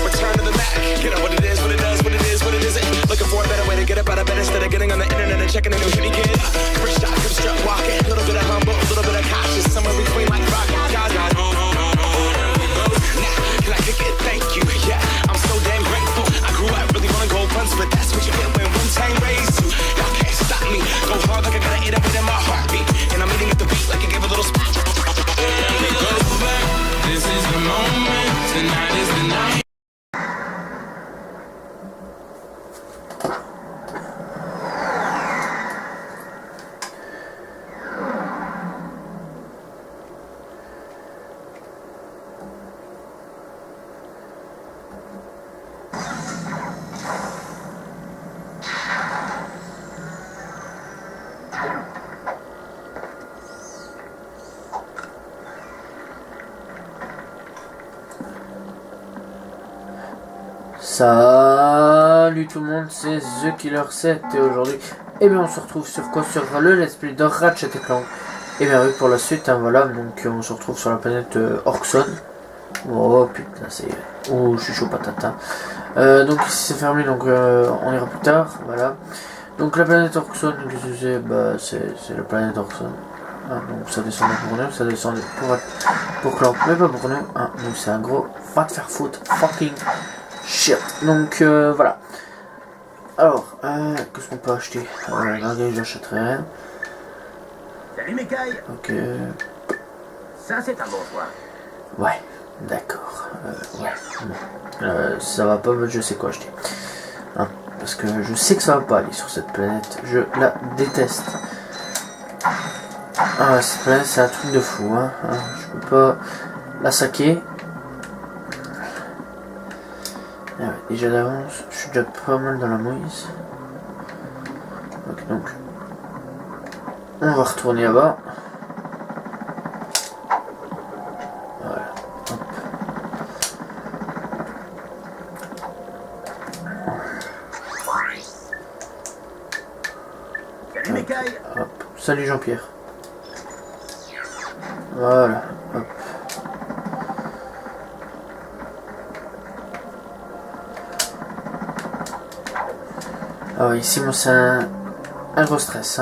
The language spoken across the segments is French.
Return to the Mac. You know what it is, what it does, what it is, what it isn't. Looking for a better way to get up out of bed instead of getting on the internet and checking a new hit kid. First shot, come strut walking. A little bit of humble, a little bit of cautious. Somewhere between like rock and God. Now, can I kick it? Thank you. Yeah, I'm so damn grateful. I grew up really wanna go punch, but that's what you get when Wu-Tang raised you. Y'all can't stop me. Go hard like I gotta eat up in my heartbeat. And I'm eating at the beat like I gave a little spot. This is the moment. Tonight is the night. Salut tout le monde, c'est The Killer 7 et aujourd'hui, on se retrouve sur quoi? Sur le let's play de Ratchet & Clank. Et bien oui, pour la suite, voilà, donc on se retrouve sur la planète Orkson. Oh putain, c'est... Oh, je suis chaud patate. Donc ici c'est fermé, donc on ira plus tard, voilà. Donc la planète Orkson, qu'est-ce que c'est? Bah c'est la planète Orkson. Donc ça descendait pour nous, ça descendait pour Clank, mais pas pour nous. Donc c'est un gros va te faire foutre, fucking shit. Donc voilà. Alors, qu'est-ce qu'on peut acheter? Regardez, j'achèterai rien. Salut Mekai. Ok. Ça c'est un bon choix. Ouais, d'accord. Ouais. Ça va pas, mais je sais quoi acheter. Parce que je sais que ça va pas aller sur cette planète. Je la déteste. Cette planète c'est un truc de fou. Je peux pas la saquer. Ah ouais, déjà d'avance, je suis déjà pas mal dans la mouise. Ok, donc on va retourner là-bas. Voilà. Hop. Salut Mekai. Hop. Salut Jean-Pierre. Voilà. Hop. Ah oui, ici moi c'est un gros stress.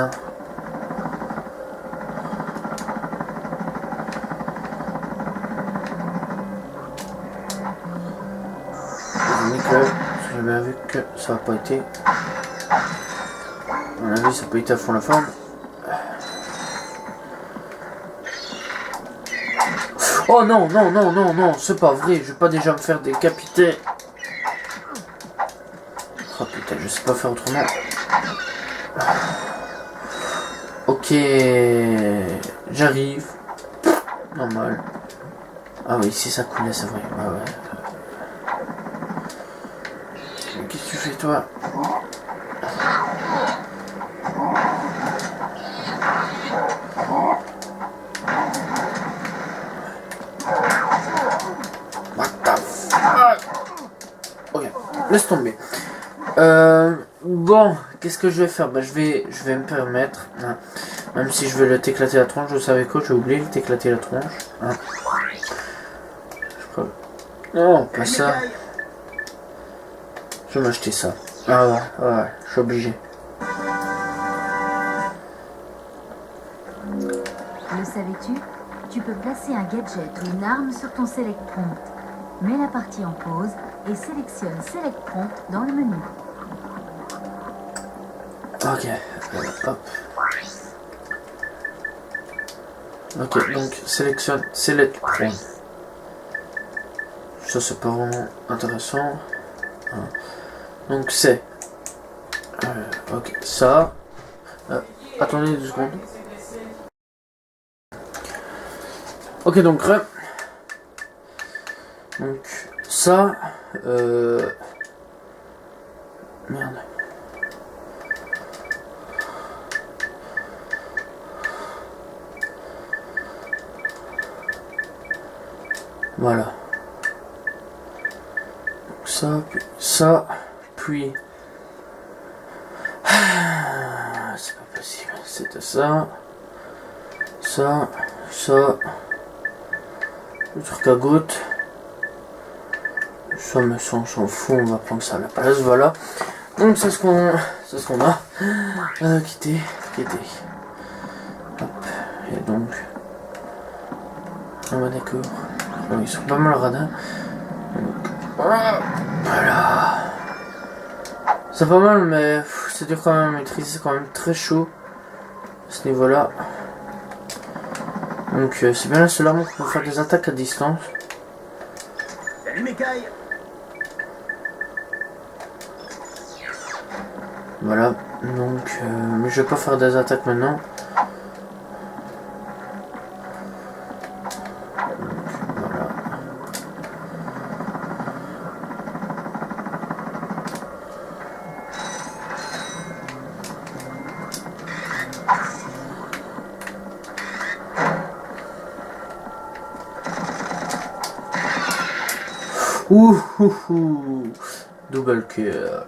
J'ai bien vu que ça n'a pas été. À mon avis ça n'a pas été à fond la forme. Oh non, non, non, non, non, c'est pas vrai, je vais pas déjà me faire décapiter. Oh putain, je sais pas faire autrement. Ok, j'arrive. Normal. Ah oui, si ça coulait, c'est vrai. Ah ouais. Qu'est-ce que tu fais toi? What the fuck? Ok, laisse tomber. Bon, qu'est-ce que je vais faire? Bah, je vais me permettre, même si je vais le t'éclater la tronche, je savais quoi, j'ai oublié de t'éclater la tronche. Non, pas ça. Je vais m'acheter ça. Ah ouais, je suis obligé. Le savais-tu? Tu peux placer un gadget ou une arme sur ton Select Prompt. Mets la partie en pause et sélectionne Select Prompt dans le menu. Ok, hop. Ok, donc sélectionne Select Prompt. Ça c'est pas vraiment intéressant. Donc c'est... ok, ça... attendez 2 secondes. Ok, donc ça... merde. Voilà. Ça, puis... c'est pas possible. C'était ça. Ça. Le truc à gouttes. Ça, mais ça, on s'en fout, on va prendre ça à la place, voilà. Donc c'est ce qu'on a. Quitter. Hop. Et donc. Ah bah d'accord. Oh, ils sont pas mal radins. Voilà. C'est pas mal, mais c'est dur quand même à maîtriser, c'est quand même très chaud à ce niveau-là. Donc c'est bien là, cela montre qu'on peut faire des attaques à distance. Salut Mikaï. Voilà, donc mais je vais pas faire des attaques maintenant. Voilà. Ouh, double kill.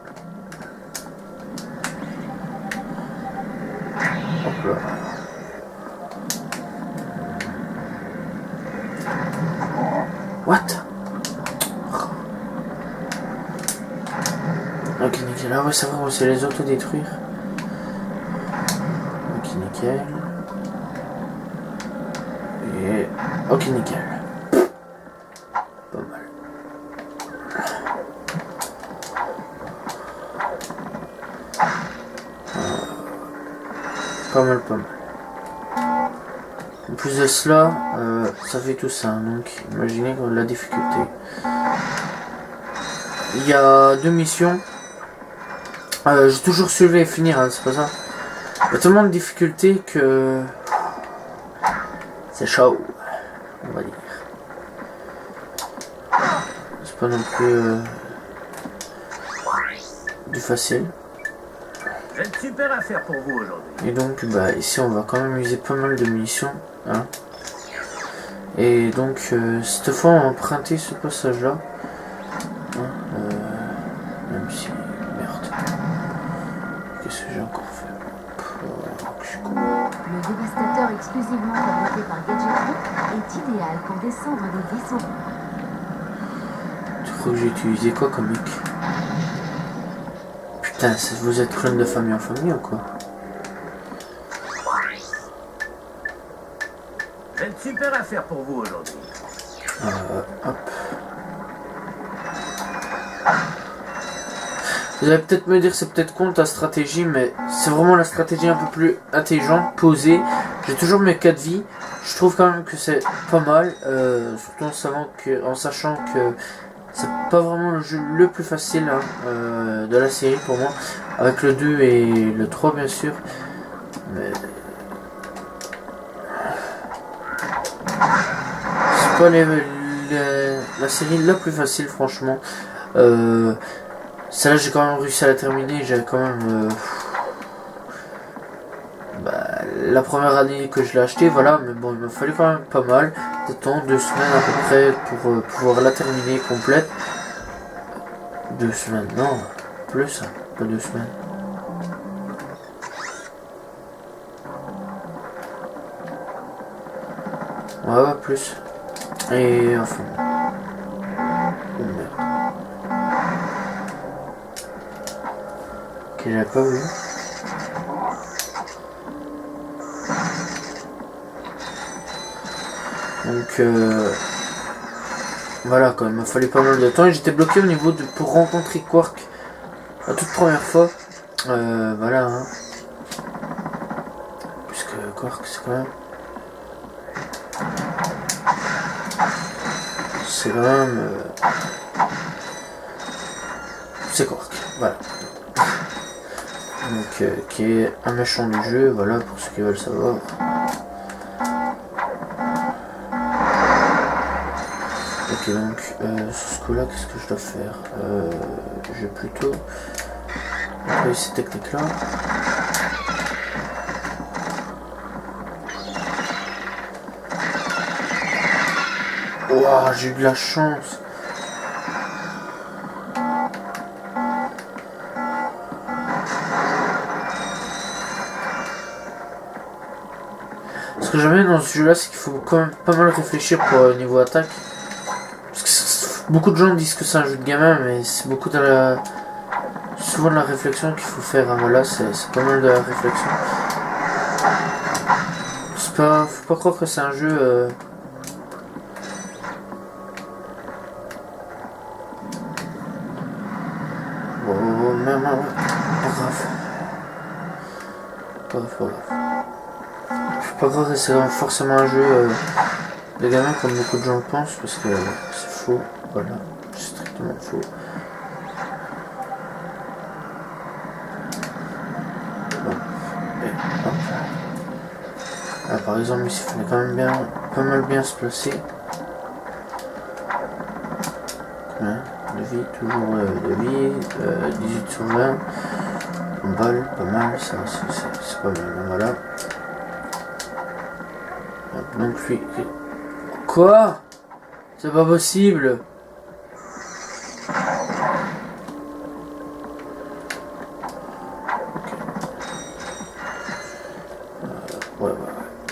Hop là. What? Ok, nickel. Ah ouais, ça va, on sait les autodétruire. Ok, nickel. Et... ok, nickel. Pas mal. Pas mal. En plus de cela, ça fait tout ça, donc imaginez la difficulté. Il y a 2 missions. J'ai toujours su les finir, hein, c'est pas ça. Il y a tellement de difficultés que c'est chaud, on va dire. C'est pas non plus du facile. J'ai une super affaire pour vous aujourd'hui. Et donc bah ici on va quand même user pas mal de munitions, hein. Et donc cette fois on va emprunter ce passage là, hein, même si merde, qu'est-ce que j'ai encore fait? Je suis con. Le dévastateur exclusivement fabriqué par Gadgetry est idéal pour descendre des vaisseaux. Tu crois que j'ai utilisé quoi comme mic? Putain, vous êtes clone de famille en famille ou quoi? J'ai une super affaire pour vous aujourd'hui. Hop. Vous allez peut-être me dire c'est peut-être con ta stratégie, mais c'est vraiment la stratégie un peu plus intelligente, posée. J'ai toujours mes 4 vies. Je trouve quand même que c'est pas mal, surtout en sachant que c'est pas vraiment le jeu le plus facile, hein, de la série pour moi, avec le 2 et le 3 bien sûr. Mais c'est pas la série la plus facile franchement. Celle-là j'ai quand même réussi à la terminer, j'avais quand même la première année que je l'ai acheté, voilà, mais bon il m'a fallu quand même pas mal de temps, 2 semaines à peu près pour pouvoir la terminer complète. 2 semaines, non, plus, pas 2 semaines. Ouais, plus. Et enfin. Oh merde. Ok, j'avais pas vu. Donc voilà quoi, il m'a fallu pas mal de temps et j'étais bloqué au niveau de pour rencontrer Quark la toute première fois. Voilà hein. Puisque Quark c'est quand même. C'est quand même. C'est Quark, voilà. Donc qui est un méchant du jeu, voilà pour ceux qui veulent savoir. Ok donc sur ce coup là qu'est-ce que je dois faire, je vais plutôt employer ces techniques là. Ouah, j'ai eu de la chance. Ce que j'aime bien dans ce jeu là c'est qu'il faut quand même pas mal réfléchir pour niveau attaque. Beaucoup de gens disent que c'est un jeu de gamin, mais c'est beaucoup de la... souvent de la réflexion qu'il faut faire. Hein. Voilà, c'est pas mal de la réflexion. C'est pas... Faut pas croire que c'est un jeu... Bon, mais, pas grave. Pas grave. Faut pas croire que c'est forcément un jeu de gamin comme beaucoup de gens le pensent, parce que c'est faux. Voilà, c'est strictement faux. Bon. Et, hop. Ah, par exemple, ici, il fallait quand même bien, pas mal bien se placer. Combien de vie, toujours de vie, 18 sur 20. Une balle, pas mal, ça, c'est pas mal. Voilà. Donc lui. Quoi? C'est pas possible. Ouais.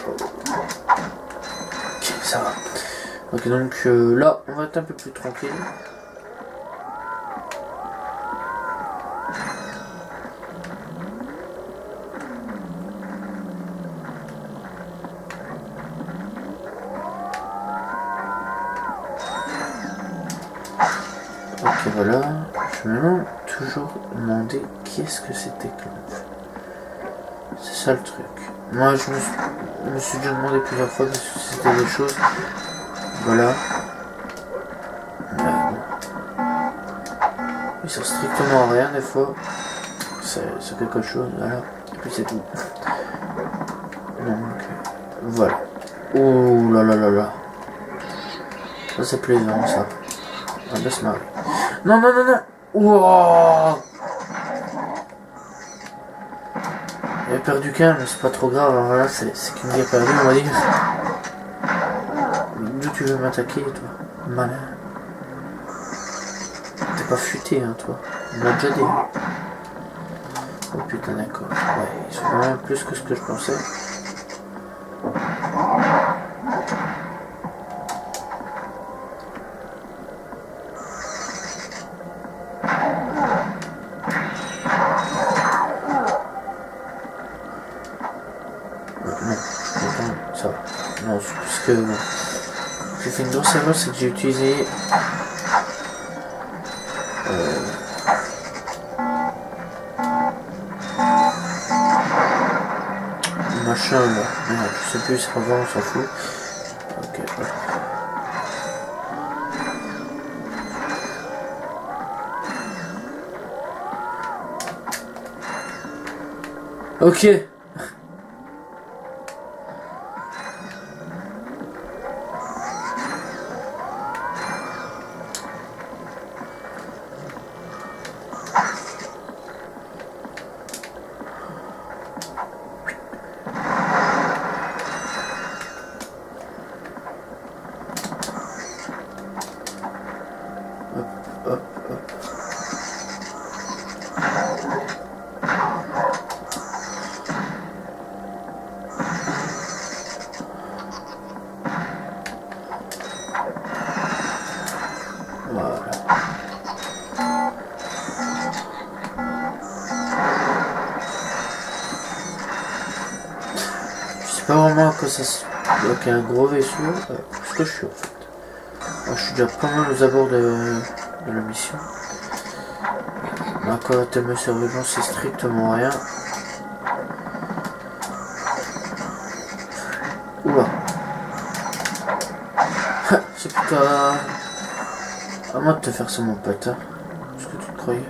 Ok, ça va. Ok, donc là, on va être un peu plus tranquille. Ok, voilà. Je me toujours demandé qui est-ce que c'était que c'est ça le truc. Moi, je me suis déjà demandé plusieurs fois que c'était des choses. Voilà. Bon. Ils sont strictement rien des fois. C'est quelque chose, voilà. Et puis c'est tout. Donc, voilà. Ouh là là là là. Ça c'est plaisant ça. On va se marrer. Non. Wow. J'avais perdu qu'un, mais c'est pas trop grave. Alors voilà, c'est qu'une guerre perdue, on va dire. D'où tu veux m'attaquer, toi? Malin. T'es pas futé, hein, toi. On l'a déjà dit. Oh putain, d'accord. Ouais, ils sont quand même plus que ce que je pensais. Ça va. Non, parce que j'ai fait une grosse erreur, c'est que j'ai utilisé machin là. Merde, je sais plus, ça va, on s'en fout. Ok, voilà. Ok. Hop. Voilà. Je sais pas vraiment que ça se... Ok, un gros vaisseau. Ce que je suis en fait. Moi, je suis déjà pas mal aux abords de la mission. Là, quand la thème de surveillance, c'est strictement rien. Oula. C'est plus qu'à moi de te faire ça, mon pote. Hein. Ce que tu te croyais.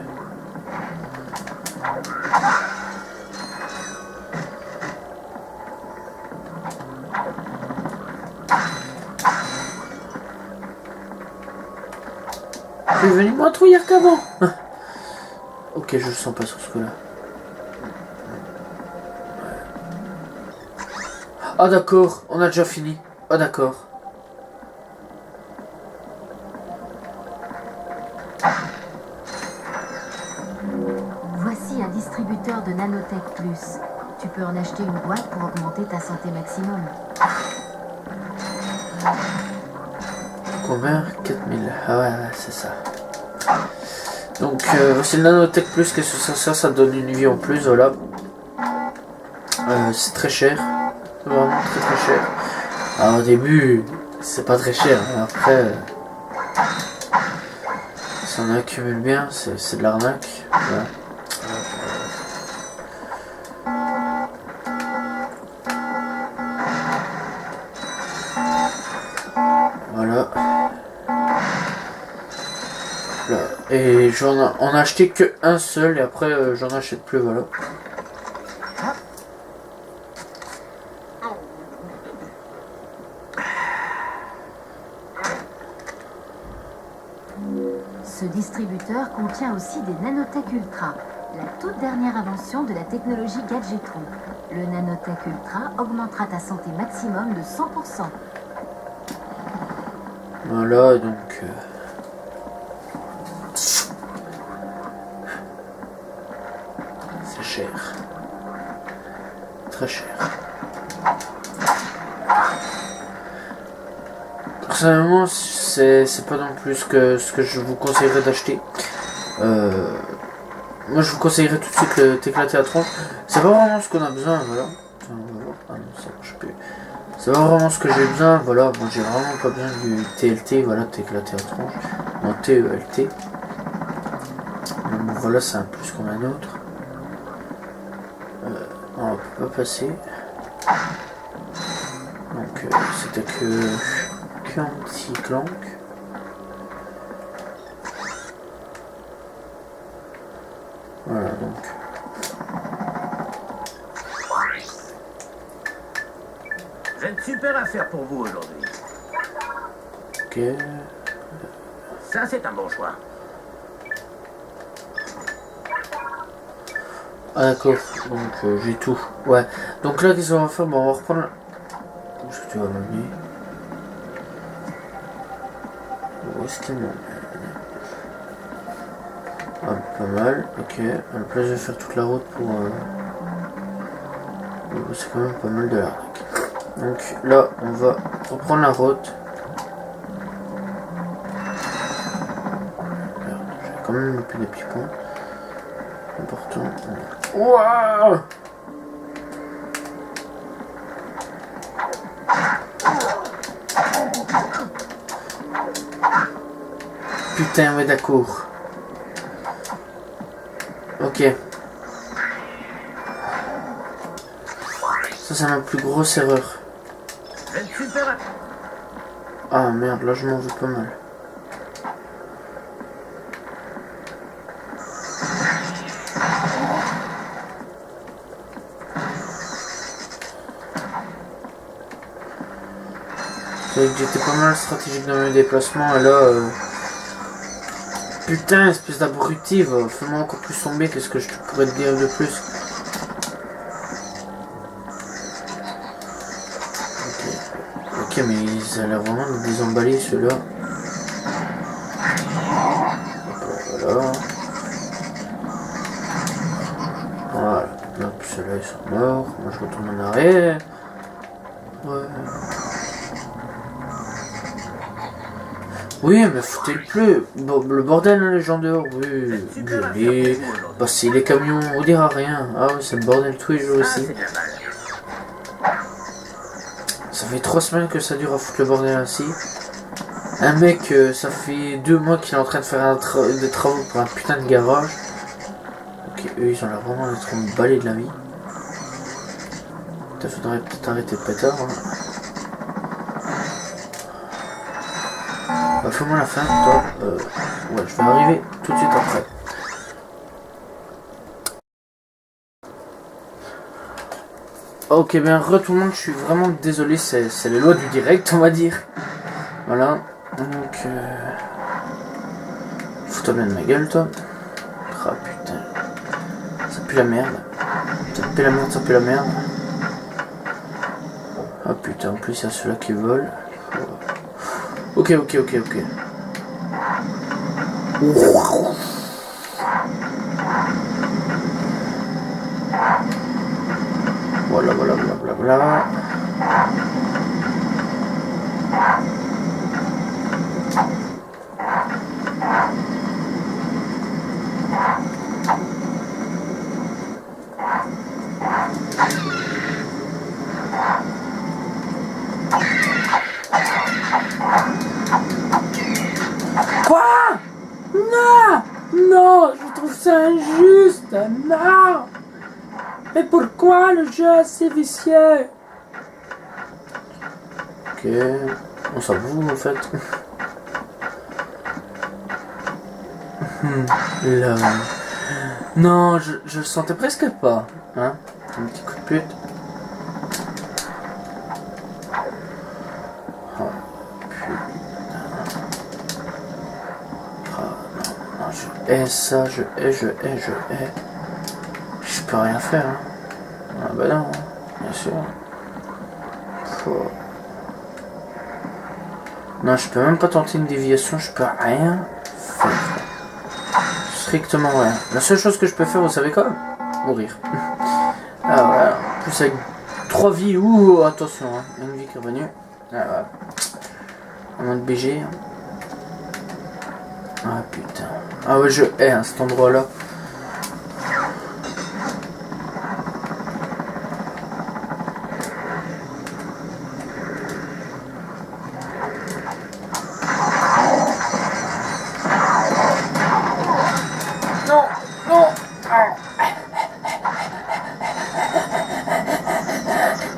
Je suis venu moins trouiller qu'avant. Ok, je le sens pas sur ce coup-là. Ah d'accord, on a déjà fini. Ah d'accord. Voici un distributeur de Nanotech Plus. Tu peux en acheter une boîte pour augmenter ta santé maximum. combien? 4000. Ah ouais, c'est ça. Donc voici le Nanotech Plus, qu'est-ce que ça donne une vie en plus, voilà. C'est très cher. C'est vraiment très très cher. Alors au début, c'est pas très cher, mais après... si on accumule bien, c'est de l'arnaque. Voilà. Voilà. Là. Et on a acheté que un seul et après j'en achète plus, voilà. Ce distributeur contient aussi des Nanotech Ultra, la toute dernière invention de la technologie Gadgetron. Le Nanotech Ultra augmentera ta santé maximum de 100%. Voilà, donc... c'est cher. Très cher. Personnellement, c'est pas non plus ce que je vous conseillerais d'acheter. Moi, je vous conseillerais tout de suite le Teclaté à tronche. C'est pas vraiment ce qu'on a besoin, voilà. Ah non, ça marche plus. C'est pas vraiment ce que j'ai besoin, voilà. Moi, j'ai vraiment pas besoin du TLT, voilà, Teclaté à tronche. Non, TELT. Donc, voilà, c'est un plus comme un autre. On peut pas passer. Donc, c'était qu'un petit clank. Voilà, donc. J'ai une super affaire pour vous aujourd'hui. Ok. Ça, c'est un bon choix. Ah d'accord, donc j'ai tout. Ouais. Donc là, qu'est-ce qu'on va faire? Bon, on va reprendre... Où est-ce que tu vas m'amener? Où est-ce qu'il m'emmène? Ah, pas mal, ok. Donc là, je vais faire toute la route pour... c'est quand même pas mal de l'arnaque. Donc là, on va reprendre la route. J'ai quand même loupé des petits points. Important. Waouh! Putain, ouais, d'accord. Ok. Ça, c'est ma plus grosse erreur. J'ai une super affaire. Ah merde, là je m'en veux pas mal. C'est vrai que j'étais pas mal stratégique dans mes déplacements et là... Putain, espèce d'abruti, fais-moi encore plus tomber, qu'est-ce que je pourrais te dire de plus? Ok, mais ils ont l'air vraiment de désemballer ceux-là. Voilà. Voilà. Hop, ceux-là ils sont morts. Moi je retourne en arrière. Ouais. Oui, mais foutez le plus. Bon, le bordel, hein, les gens dehors. Oui, gueulez. Passez les camions, on dira rien. Ah oui, c'est le bordel tous les jours ici. Ça fait 3 semaines que ça dure à foutre le bordel ainsi. Un mec, ça fait 2 mois qu'il est en train de faire des travaux pour un putain de garage. Ok, eux ils ont l'air vraiment d'être emballés de la vie. Putain, faudrait peut-être arrêter le pétard. Hein. Bah, fais-moi la fin, toi. Ouais, je vais arriver tout de suite après. Ok, bien, tout le monde, je suis vraiment désolé, c'est les lois du direct, on va dire. Voilà, donc... Fous-toi bien de ma gueule, toi. Ah, putain. Ça pue la merde. Ça pue la merde, ça pue la merde. Ah, putain, en plus, il y a ceux-là qui volent. Ok. Voilà. Non, je trouve ça injuste. Non. Mais pourquoi le jeu est assez vicieux? Ok, on s'en fout en fait. Là. Non, je le sentais presque pas. Hein? Un petit coup de pute. Oh, putain. Oh, non, je hais ça, je hais. Je peux rien faire. Hein. Ah bah non, bien sûr. Oh. Non, je peux même pas tenter une déviation, je peux rien faire. Strictement rien. La seule chose que je peux faire, vous savez quoi? Mourir. Ah voilà. En plus avec 3 vies, ouh, attention, hein. Une vie qui est revenue. Ah voilà. Un moins de BG. Ah putain. Ah ouais, je hais hein, cet endroit-là.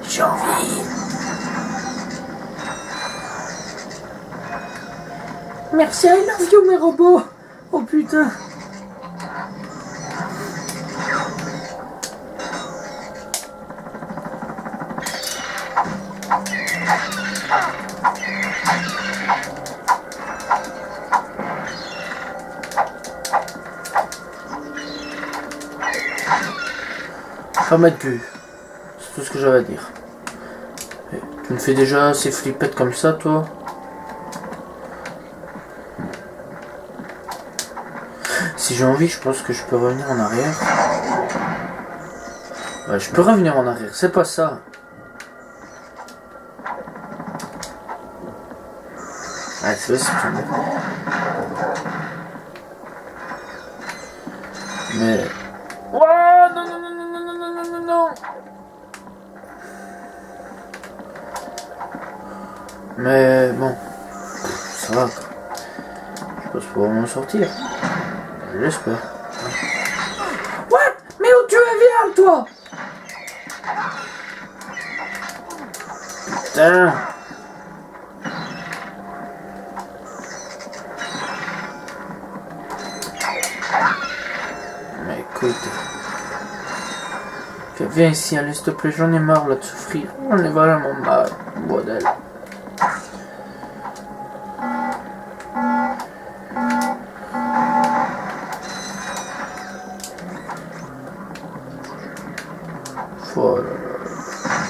J'ai envie. Merci, I love you mes robots. Oh putain. Pas mettre pu. C'est tout ce que j'avais à dire. Et tu me fais déjà assez flippettes comme ça, toi? Si j'ai envie, je pense que je peux revenir en arrière. Ouais, je peux revenir en arrière, c'est pas ça. Ouais, c'est vrai, c'est tout. Mais... Oh, non, non, non, non, non, non, non, non, non. Mais bon, ça va quoi. Je pense pouvoir m'en sortir. Je l'espère. What? Mais où tu es, viens, toi? Putain. Mais écoute. Viens ici, allez, s'il te plaît, j'en ai marre là de souffrir. J'en ai vraiment marre, bordel. Oh là là.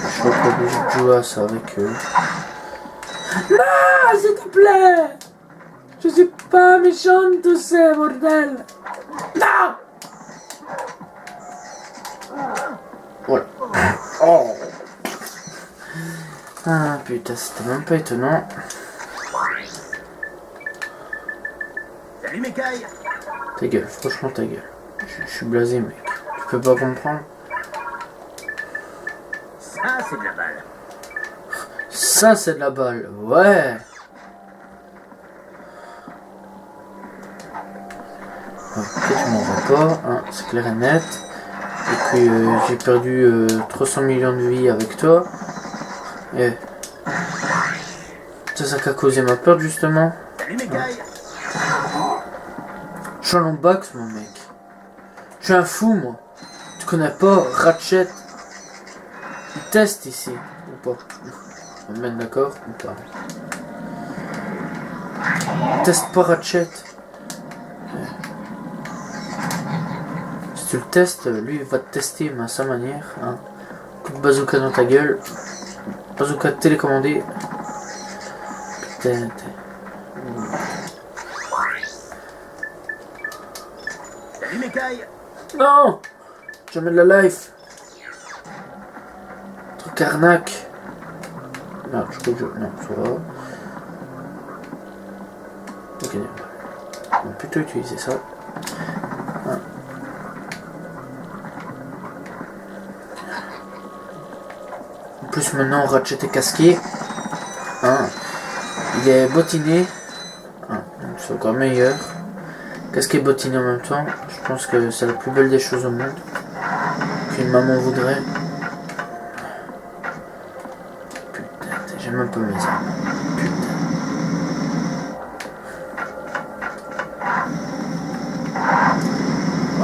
Je suis pas obligé de jouer à ça avec eux. Non, s'il te plaît. Je suis pas méchante, tout ça, bordel. Non. Voilà. Oh. Ah putain, c'était même pas étonnant. Salut Mikaï. Ta gueule, franchement ta gueule. Je suis blasé mec. Tu peux pas comprendre? Ça, c'est de la balle. Ça c'est de la balle, ouais. Ok, je m'en vais pas, hein, c'est clair et net. Et puis j'ai perdu 300 millions de vies avec toi. Et c'est ça qui a causé ma perte justement. Salut Mikaï. Je suis en box mon mec. Je suis un fou moi. Tu connais pas Ratchet? Il teste ici, ou pas? On me met d'accord ou pas? Il teste pas Ratchet. Si tu le testes, lui il va te tester mais à sa manière. Hein. Coup de bazooka dans ta gueule. Bazooka télécommandé. Putain. Salut Mikaï. Non! Jamais de la life. Truc arnaque. Non, je crois que je... Non, ça va. Ok, non. On va plutôt utiliser ça. Ah. En plus, maintenant, Ratchet est casqué. Hein. Il est bottiné. Ah, donc c'est encore meilleur. Casquet et bottines en même temps. Je pense que c'est la plus belle des choses au monde. Qu'une maman voudrait. Putain, j'aime un peu mes armes. Putain.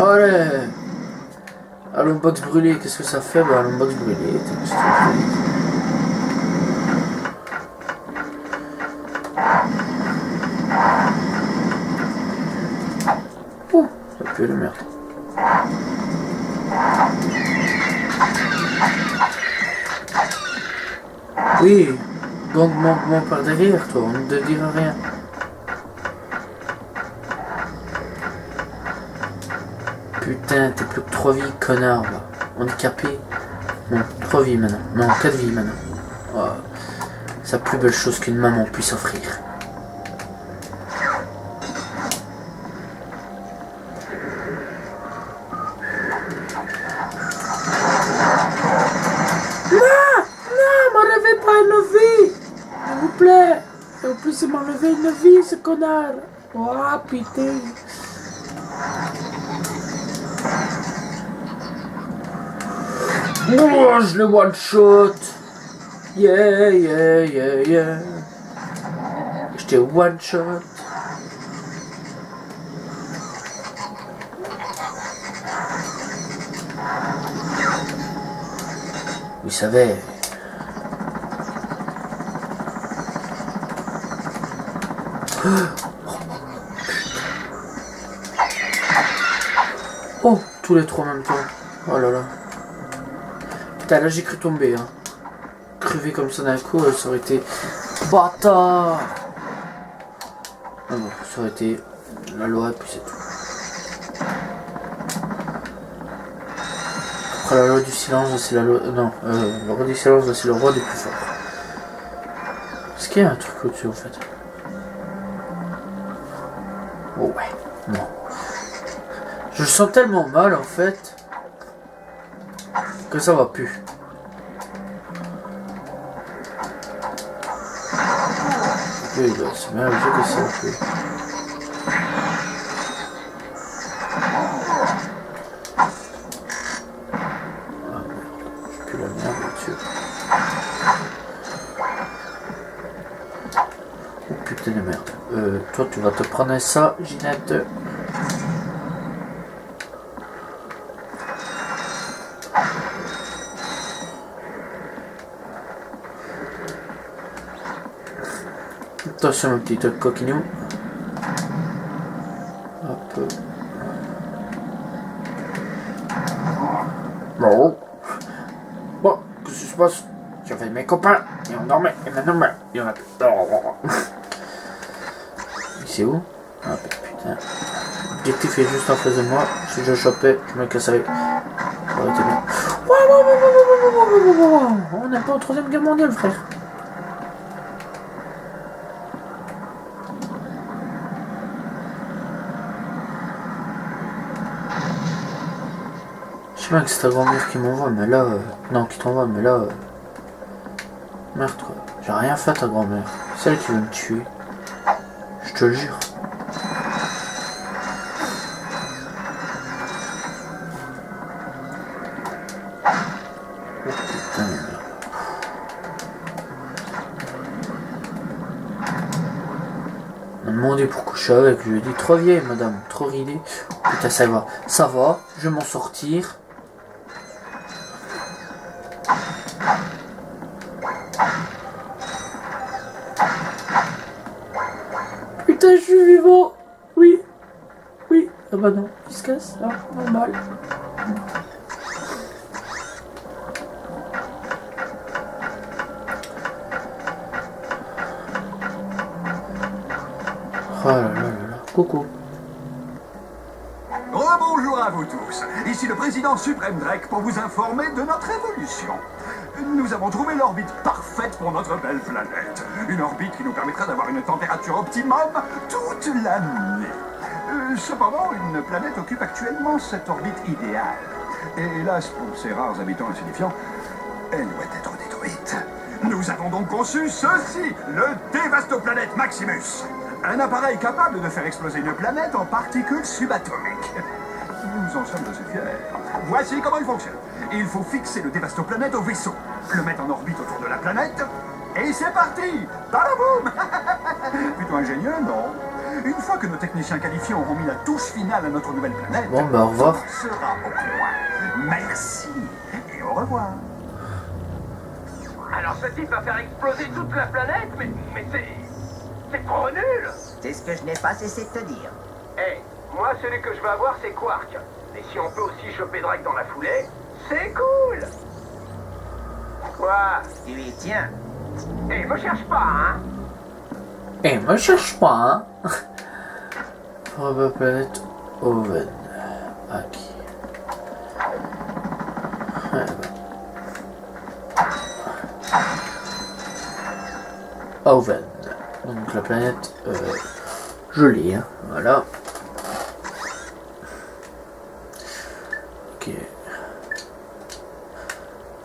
Allez. Allons box brûlé, qu'est-ce que ça fait? Bah allons box brûlé. Oh, ça pue la merde. Oui, donc mon par derrière toi, on ne te dira rien. Putain, t'es plus que 3 vies, connard, là. Handicapé. Non, 3 vies maintenant. Non, 4 vies maintenant. Oh, c'est la plus belle chose qu'une maman puisse offrir. M'enlevez pas une vie, s'il vous plaît. Et en plus, il m'a enlevé une vie, ce connard. Oh, putain. Oh, je le one shot. Yeah, yeah, yeah, yeah. J'étais one shot. Vous savez. Oh, tous les trois en même temps. Oh là là. Putain, là j'ai cru tomber. Hein. Crever comme ça d'un coup, ça aurait été... Bâtard. Ah bon, ça aurait été la loi et puis c'est tout. Après la loi du silence, c'est la loi... Non, la loi du silence, c'est le roi des plus forts. Est-ce qu'il y a un truc au-dessus en fait? Oh ouais, non. Je le sens tellement mal en fait que ça va plus. Oui, bah, c'est bien le jeu que ça va plus. Ah merde, j'ai plus la merde là-dessus. Oh putain de merde. Toi tu vas te prendre ça, Ginette. Attention mon petit coquinou. Hop. Bon. Bon, qu'est-ce qui se passe? J'avais mes copains et on dormait et maintenant il y en a plus. C'est où? Ah putain. L'objectif est juste en face de moi. Si je le chopais, je me casserais. Ça aurait été bien. On n'est pas au 3ème guerre mondiale, frère. Je sais bien que c'est ta grand-mère qui m'envoie, mais là... Non, qui t'envoie, mais là... Merde, quoi. J'ai rien fait à ta grand-mère. C'est elle qui veut me tuer. Je te le jure. Oh putain de merde. On m'a demandé pour coucher avec, je lui ai dit trop vieille madame, trop ridée. Putain ça va, je vais m'en sortir. Putain je suis vivant. Oui. Ah bah non, il se casse, ah, normal. Oh là là là là, coucou. Rebonjour à vous tous. Ici le président suprême Drake pour vous informer de notre évolution. Nous avons trouvé l'orbite parfaite pour notre belle planète. Une orbite qui nous permettra d'avoir une température optimum toute l'année. Cependant, une planète occupe actuellement cette orbite idéale. Et hélas, pour ses rares habitants insignifiants, elle doit être détruite. Nous avons donc conçu ceci, le Dévastoplanète Maximus. Un appareil capable de faire exploser une planète en particules subatomiques. Nous en sommes assez fiers. Voici comment il fonctionne. Il faut fixer le dévastoplanète au vaisseau, le mettre en orbite autour de la planète, et c'est parti. Balaboum. Plutôt ingénieux, non? Une fois que nos techniciens qualifiés auront mis la touche finale à notre nouvelle planète, Bon, bah au revoir. tout sera au point. Merci et au revoir. Alors ce type va faire exploser toute la planète, mais c'est trop nul. C'est ce que je n'ai pas cessé de te dire. Eh, moi celui que je veux avoir c'est Quark. Et si on peut aussi choper Drake dans la foulée, c'est cool. Quoi? Tu y tiens. Eh, me cherche pas, hein. Et moi je cherche pas, hein. Probe planète Oven. Ok. Ouais, bah. Oven. Donc la planète jolie, hein. Voilà. Ok.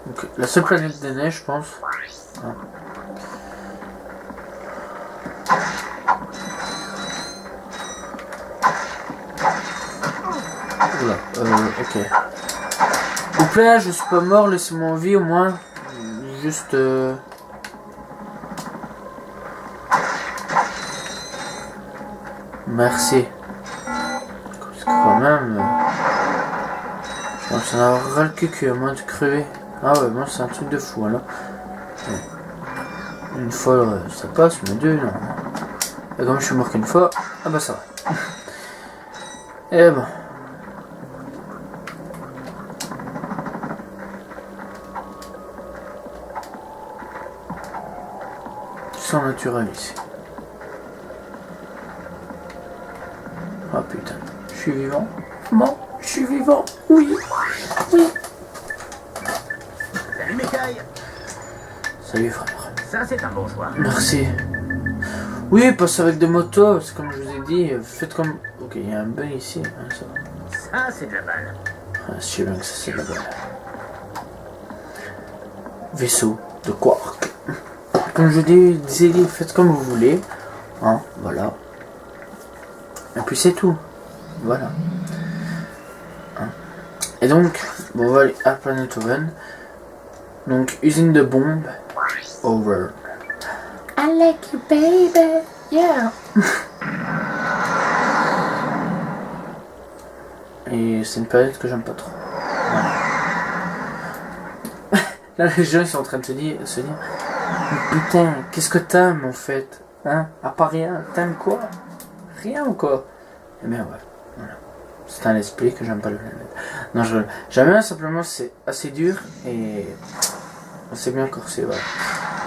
Donc la seule planète des neiges, je pense. Hein. Oula, ok. S'il vous plaît, je suis pas mort, laissez-moi en vie au moins. Juste. Merci. Parce que quand même. Je pense en avoir ras le cul à moins de crever. Ah ouais, moi c'est un truc de fou là. Une fois ça passe, mais deux non. Et comme je suis mort qu'une fois, ah bah ça va. Et bon. Sans naturel ici. Oh putain, je suis vivant. Bon, je suis vivant. Oui. Oui. Salut Mikaï. Salut frère. Ça c'est un bon choix. Merci. Oui, passe avec des motos, c'est comme je vous ai dit, faites comme... Ok, il y a un bug ici, hein, ça va. Ça c'est de la balle. Ah, je sais bien que ça c'est la balle. Vaisseau de Quark. Comme je disais, faites comme vous voulez. Hein, voilà. Et puis c'est tout. Voilà. Hein. Et donc, bon, on va aller à Planet Oven. Donc, usine de bombes. Over. I like you, baby. Yeah. Et c'est une planète que j'aime pas trop. Voilà. Là, les gens ils sont en train de se dire putain, qu'est-ce que t'aimes en fait? Hein? À part rien, t'aimes quoi? Rien ou quoi? Eh bien ouais, voilà. C'est un esprit que j'aime pas le planète. Non, j'aime bien, simplement c'est assez dur et c'est bien corsé, voilà.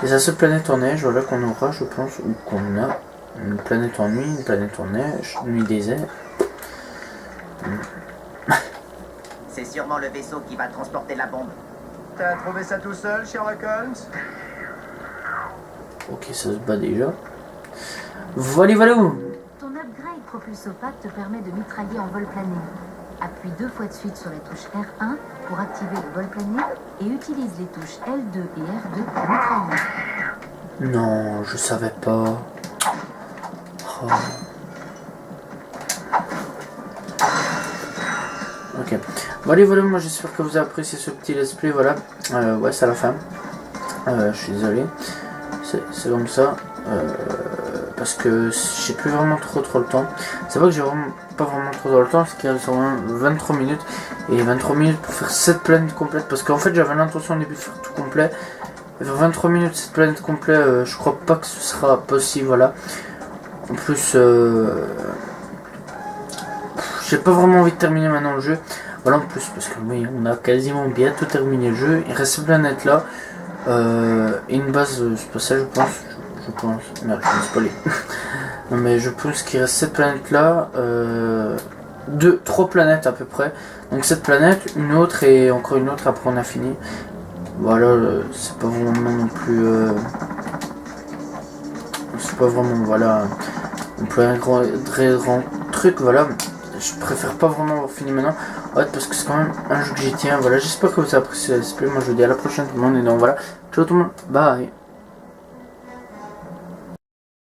Et c'est la seule planète en neige, voilà, qu'on aura, je pense, ou qu'on a. Une planète en nuit, une planète en neige, une nuit désert. C'est sûrement le vaisseau qui va transporter la bombe. T'as trouvé ça tout seul, Sherlock Holmes? Ok, ça se bat déjà. Voilà, voilà où. Ton upgrade propulse opaque te permet de mitrailler en vol plané. Appuie 2 fois de suite sur les touches R1 pour activer le vol plané et utilise les touches L2 et R2 pour mitrailler. Non, je savais pas. Oh. Ok. Bon allez, voilà, moi j'espère que vous avez apprécié ce petit let's play, voilà. Ouais, c'est à la fin. Je suis désolé. C'est comme ça. Parce que j'ai plus vraiment trop le temps. C'est pas que j'ai vraiment pas vraiment trop le temps, c'est qu'il y a seulement 23 minutes. Et 23 minutes pour faire cette planète complète. Parce qu'en fait j'avais l'intention au début de faire tout complet. Et faire 23 minutes cette planète complète, je crois pas que ce sera possible, voilà. En plus, j'ai pas vraiment envie de terminer maintenant le jeu. Voilà, en plus, parce que oui, on a quasiment bientôt terminé le jeu. Il reste cette planète là. Et une base spatiale, je pense. Merde, je ne sais pas les. Non, mais je pense qu'il reste cette planète là. 3 planètes à peu près. Donc cette planète, une autre et encore une autre, après on a fini. Voilà, c'est pas vraiment non plus. C'est pas vraiment, voilà. On peut un très grand truc, voilà. Je préfère pas vraiment avoir fini maintenant. Ouais, parce que c'est quand même un jeu que j'y tiens. Voilà, j'espère que vous avez apprécié ce display. Moi je vous dis à la prochaine tout le monde. Et donc voilà. Ciao tout le monde. Bye.